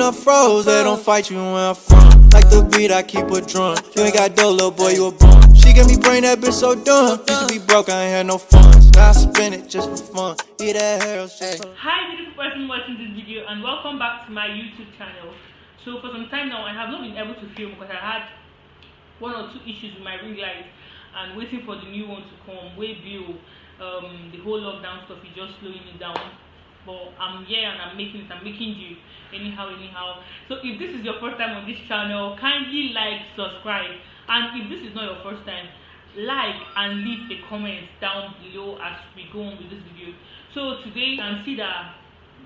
I froze. They don't fight you where I'm from. Like the beat, I keep a drum. You ain't got dough, little boy, you a bum. She get me brain, that bitch so dumb. Used to be broke, I ain't had no funds. Now I spend it just for fun. Eat that hair, shit. Hi beautiful person watching this video, and welcome back to my YouTube channel. So for some time now, I have not been able to film because I had one or two issues with my ring light and waiting for the new one to come. Way bill, the whole lockdown stuff is just slowing me down. But I'm here and I'm making you anyhow. So if this is your first time on this channel, kindly like, subscribe, and if this is not your first time, like and leave a comment down below as we go on with this video. So today you can see that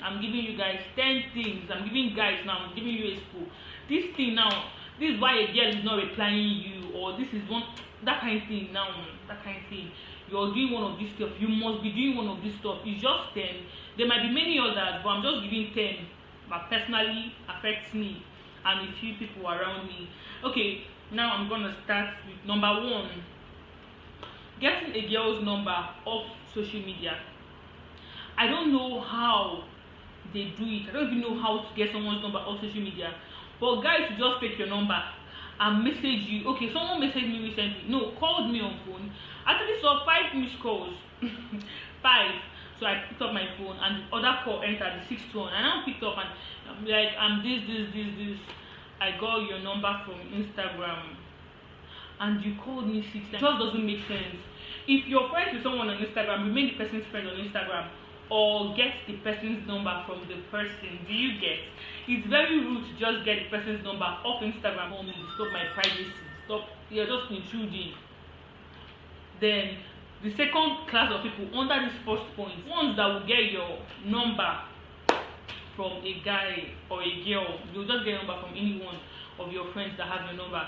I'm giving you guys 10 things. I'm giving you a spool. This thing now, this is why a girl is not replying you, or this is one that kind of thing now, that kind of thing. You're doing one of this stuff, you must be doing one of this stuff. It's just 10. There might be many others, but I'm just giving 10 that personally affects me and a few people around me. Okay, now I'm gonna start with number 1. Getting a girl's number off social media. I don't know how they do it. I don't even know how to get someone's number off social media. But guys, you just take your number and message you. Okay, someone messaged me recently. No, called me on phone. I actually saw 5 missed calls. 5. So I picked up my phone and the other call entered, the 6th one. And I picked up and I'm like, I'm this. I got your number from Instagram. And you called me 6 times. It just doesn't make sense. If you're friends with someone on Instagram, remain the person's friend on Instagram, or get the person's number from the person. Do you get? It's very rude to just get the person's number off Instagram only. Stop my privacy. Stop. You're just intruding. Then the second class of people under this first point, ones that will get your number from a guy or a girl. You'll just get a number from any one of your friends that have your number,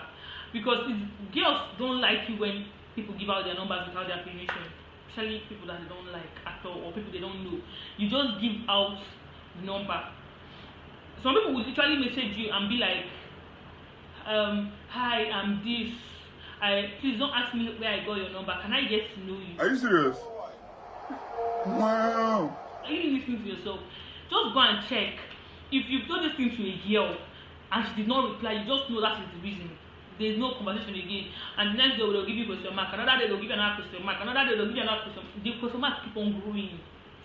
because girls don't like you when people give out their numbers without their permission, especially people that they don't like at all or people they don't know. You just give out the number. Some people will literally message you and be like, hi, I'm this. Please don't ask me where I got your number. Can I get to know you? Are you serious? Wow. Are you listening to yourself? Just go and check. If you've told this thing to a girl and she did not reply, you just know that is the reason. There's no conversation again. And the next day they'll give you question mark. Another day they'll give you another question mark. Another day they'll give you another question. The question mark keep on growing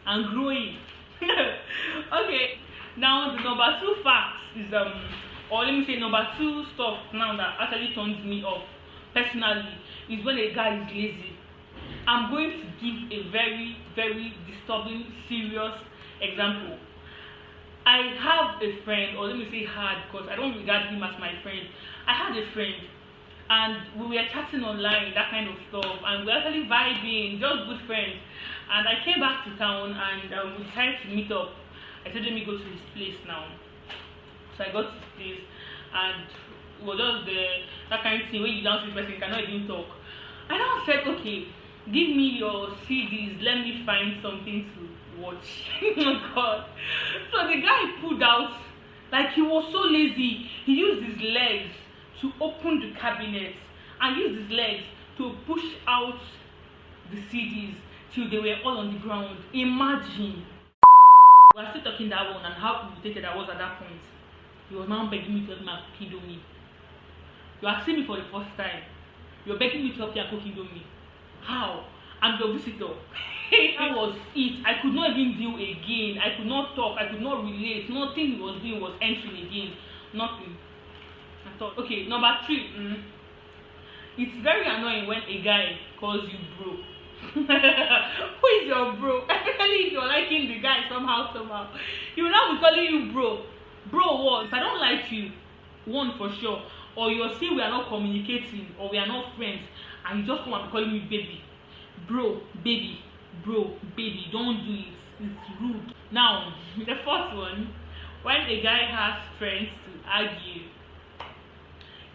and growing. Okay. Now the number 2 facts is or let me say number 2 stuff now that actually turns me off personally is when a guy is lazy. I'm going to give a very, very disturbing, serious example. I have a friend, or let me say had, because I don't regard him as my friend. I had a friend and we were chatting online, that kind of stuff, and we were actually vibing, just good friends. And I came back to town and we decided to meet up. I said, let me go to his place now. So I got to his place and it was just that kind of thing where you down to the person, you cannot even talk. And I said, okay, give me your CDs, let me find something to watch. Oh my god. So the guy pulled out, like he was so lazy, he used his legs to open the cabinet and used his legs to push out the CDs till they were all on the ground. Imagine. We are still talking that one and how irritated I was at that point. He was now begging me to help my cooking Indomie. You are seeing me for the first time. You're begging me to help you and cook Indomie. How? I'm your visitor. That was it. I could not even deal again. I could not talk. I could not relate. Nothing he was doing was entering again. Nothing. I thought, okay, number 3. It's very annoying when a guy calls you bro. Who is your bro? Especially if you're liking the guy somehow. He will now be calling you bro. Bro, what? If I don't like you, one for sure, or you're saying we are not communicating or we are not friends, and you just come and be calling me baby. Bro, baby. Bro, baby, don't do it. It's rude. Now, the first one, when a guy has strength to argue.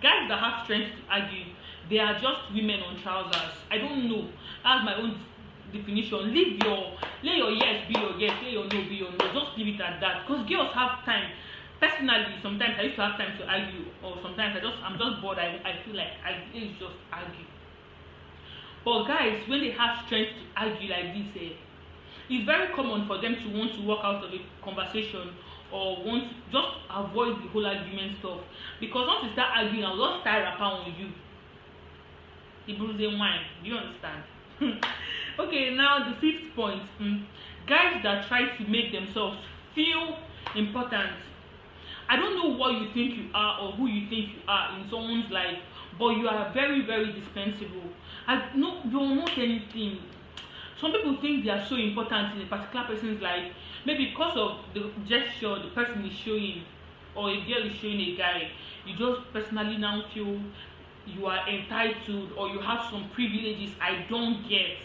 Guys that have strength to argue, they are just women on trousers. I don't know. That's my own definition. Let your yes be your yes, let your no be your no. Just leave it at that. Because girls have time. Personally, sometimes I used to have time to argue, or sometimes I'm just bored. I feel like it's just argue. But guys, when they have strength to argue like this, it's very common for them to want to walk out of a conversation or want to just avoid the whole argument stuff, because once you start arguing, I'll just start rapper on you. The bruising wine. Do you understand? Okay, now the fifth point. Guys that try to make themselves feel important. I don't know what you think you are or who you think you are in someone's life, but you are very, very dispensable. No, you're not anything. Some people think they are so important in a particular person's life, maybe because of the gesture the person is showing, or a girl is showing a guy. You just personally now feel you are entitled, or you have some privileges. I don't get.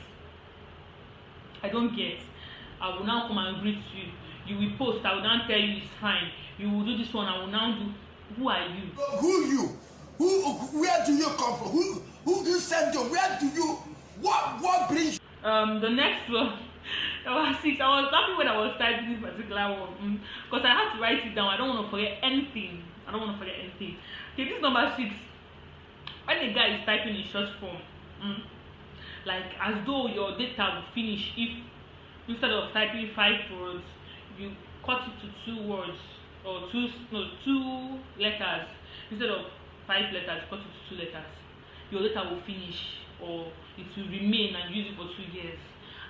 I will now come and greet you. You will post. I will now tell you it's fine. You will do this one. I will now do. Who are you? Who you? Where do you come from? Who you send you? Where do you? What brings? The next one. Number 6. I was happy when I was typing this particular one because I had to write it down. I don't want to forget anything. Okay, this is number 6. When a guy is typing in short form, like as though your data would finish if instead of typing 5 words, you cut it to 2 words or 2 letters. Instead of 5 letters, cut it to 2 letters. Your data will finish, or it will remain and use it for 2 years.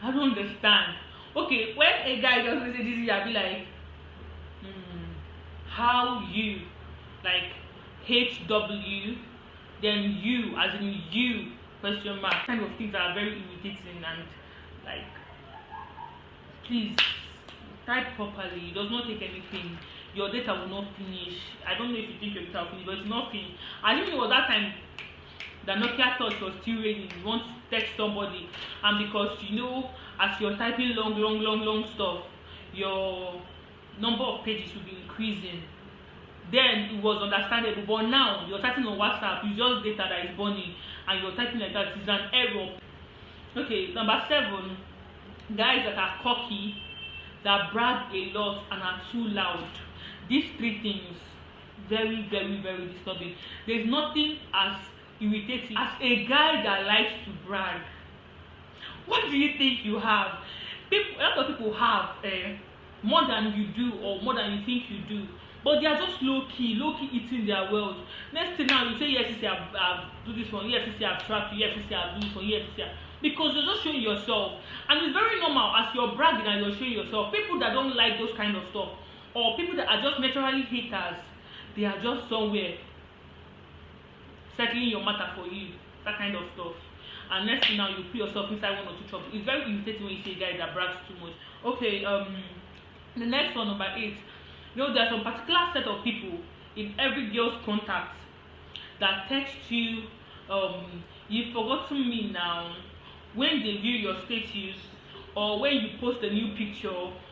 I don't understand. Okay, when a guy just says this, I'll be like, how you, like HW, then you, as in you, question mark. Kind of things that are very irritating, and like, please type properly. It does not take anything. Your data will not finish. I don't know if you think your data will finish, but it's not finished. I think it was that time the Nokia Touch was still raining. You want to text somebody, and because as you're typing long stuff, your number of pages will be increasing. Then it was understandable, but now you're typing on WhatsApp, it's just data that is burning, and you're typing like that. It's an error. Okay, number 7. Guys that are cocky, that brag a lot and are too loud. These 3 things, very, very, very disturbing. There's nothing as irritating as a guy that likes to brag. What do you think you have? A lot of people have more than you do, or more than you think you do, but they are just low-key eating their wealth. Next thing now, you say, EFCC, I've do this one, EFCC, I've trapped you, EFCC, I've do this one, EFCC, because you're just showing yourself. And it's very normal as you're bragging and you're showing yourself. People that don't like those kind of stuff, or people that are just naturally haters, they are just somewhere settling your matter for you, that kind of stuff. And next thing now, you put yourself inside 1 or 2 trouble. It's very irritating when you see a guy that brags too much. Okay, the next one, number 8. There's some particular set of people in every girl's contact that text you, you've forgotten me now, when they view your status, or when you post a new picture,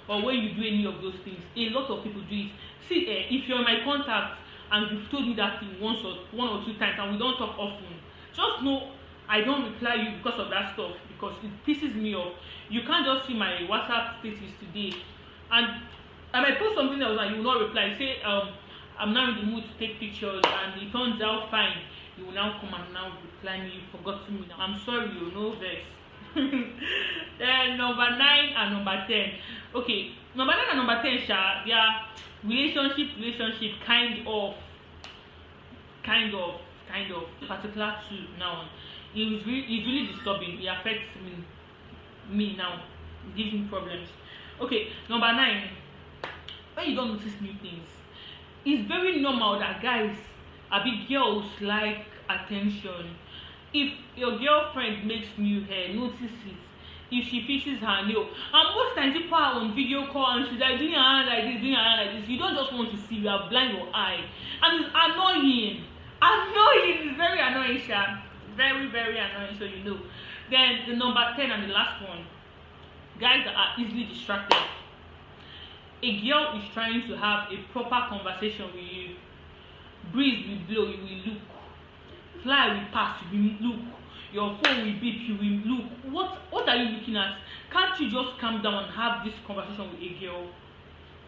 or when you do any of those things. A lot of people do it. See, if you're in my contact and you've told me that thing 1 or 2 times and we don't talk often, just know I don't reply you because of that stuff, because it pisses me off. You can't just see my WhatsApp status today and I might post something else and you will not reply. Say I'm now in the mood to take pictures and it turns out fine. You will now come and now reply me, you forgot me now. I'm sorry, you know vex. Then number 9 and number 10. Okay, number 9 and number 10, they are relationship kind of particular to now. It's really disturbing. It affects me now. It gives me problems. Okay, number 9. When you don't notice new things, it's very normal that guys, girls like attention. If your girlfriend makes new hair, notice it. If she fixes her nail, and most times people are on video call and she's like doing her hand like this, you don't just want to see, you are blind your eye, and it's annoying. It's very annoying, very, very annoying. So Then the number 10 and the last one, guys that are easily distracted. A girl is trying to have a proper conversation with you. Breeze will blow, you will look. Fly will pass, you will look. Your phone will beep, you will look. What are you looking at? Can't you just calm down and have this conversation with a girl?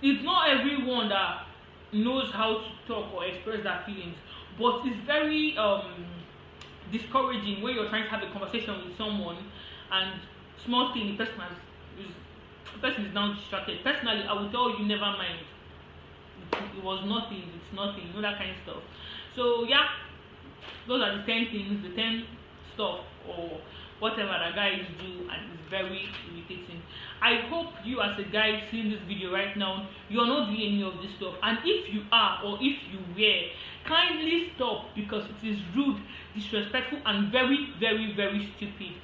It's not everyone that knows how to talk or express their feelings, but it's very discouraging when you're trying to have a conversation with someone and small thing, the person is now distracted. Personally, I will tell you, never mind. it was nothing, it's nothing, you know, that kind of stuff. So yeah, those are the 10 things, the 10 stuff or whatever that guys do, and it's very irritating. I hope you as a guy seeing this video right now, you are not doing any of this stuff, and if you are or if you were, kindly stop, because it is rude, disrespectful, and very, very, very stupid.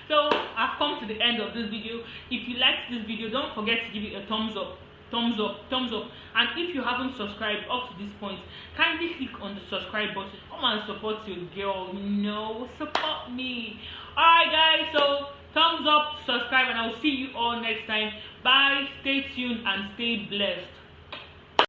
So I've come to the end of this video. If you liked this video, don't forget to give it a thumbs up, and if you haven't subscribed up to this point, kindly click on the subscribe button. Come and support your girl, you know, support me. Alright guys, so thumbs up, subscribe, and I'll see you all next time. Bye, stay tuned and stay blessed.